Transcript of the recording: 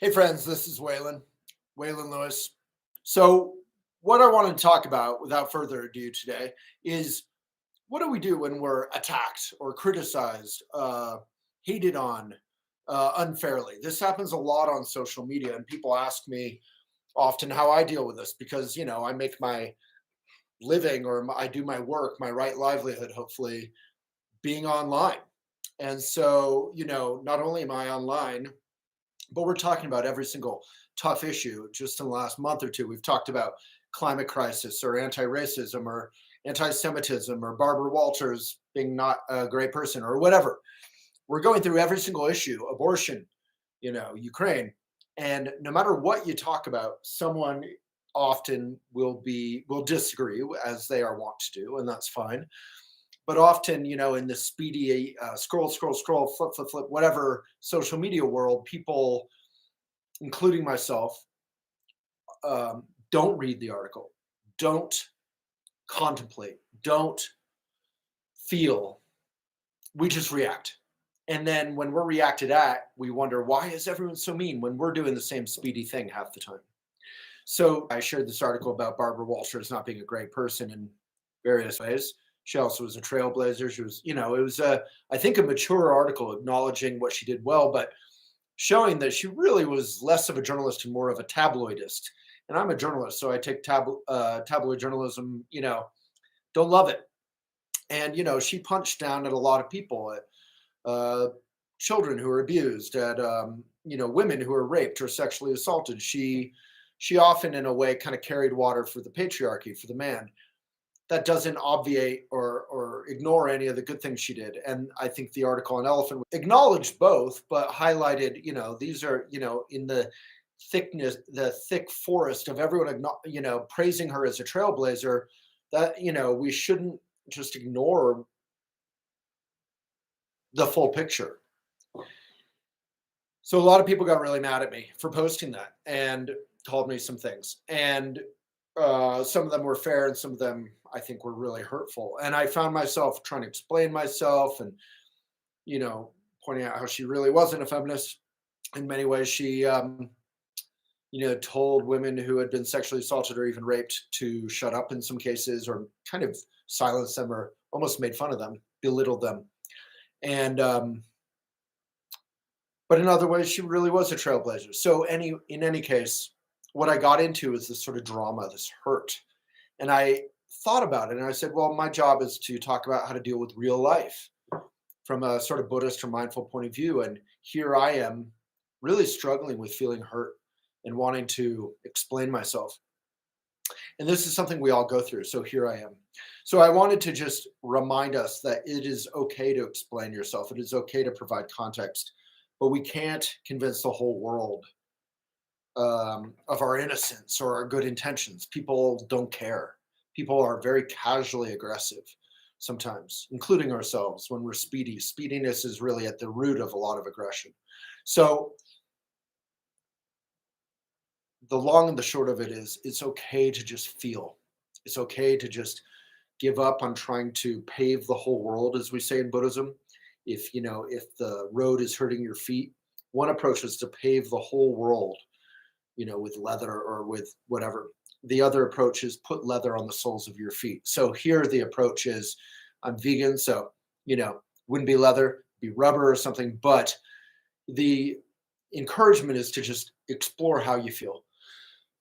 Hey friends, this is Waylon Lewis. So, what I want to talk about without further ado today is what do we do when we're attacked or criticized, hated on unfairly? This happens a lot on social media, and people ask me often how I deal with this because, I make my living or I do my work, my right livelihood, hopefully, being online. And so, not only am I online, but we're talking about every single tough issue. Just in the last month or two, we've talked about climate crisis or anti-racism or anti-Semitism or Barbara Walters being not a great person or whatever. We're going through every single issue, abortion, Ukraine. And no matter what you talk about, someone often will disagree as they are wont to do, and that's fine. But often, in the speedy scroll, flip, whatever social media world, people, including myself, don't read the article, don't contemplate, don't feel. We just react. And then when we're reacted at, we wonder, why is everyone so mean when we're doing the same speedy thing half the time? So I shared this article about Barbara Walters not being a great person in various ways. She also was a trailblazer. She was, it was I think a mature article acknowledging what she did well, but showing that she really was less of a journalist and more of a tabloidist. And I'm a journalist, so I take tabloid journalism, don't love it. And, she punched down at a lot of people, at children who were abused, at, women who were raped or sexually assaulted. She often, in a way, kind of carried water for the patriarchy, for the man. That doesn't obviate or ignore any of the good things she did. And I think the article on Elephant acknowledged both, but highlighted, these are, in the thick forest of everyone, praising her as a trailblazer, that, we shouldn't just ignore the full picture. So a lot of people got really mad at me for posting that and called me some things. And some of them were fair and some of them I think were really hurtful. And I found myself trying to explain myself and, pointing out how she really wasn't a feminist. In many ways, she, told women who had been sexually assaulted or even raped to shut up in some cases or kind of silence them or almost made fun of them, belittled them. And, but in other ways, she really was a trailblazer. So in any case, what I got into is this sort of drama, this hurt. And I thought about it and I said, well, my job is to talk about how to deal with real life from a sort of Buddhist or mindful point of view. And here I am really struggling with feeling hurt and wanting to explain myself. And this is something we all go through. So here I am. So I wanted to just remind us that it is okay to explain yourself. It is okay to provide context, but we can't convince the whole world of our innocence or our good intentions. People don't care. People are very casually aggressive sometimes, including ourselves when we're speedy. Speediness is really at the root of a lot of aggression. So the long and the short of it is it's okay to just feel. It's okay to just give up on trying to pave the whole world, as we say in Buddhism. If the road is hurting your feet, one approach is to pave the whole world, with leather or with whatever. The other approach is put leather on the soles of your feet. So here the approach is, I'm vegan, so, wouldn't be leather, be rubber or something. But the encouragement is to just explore how you feel.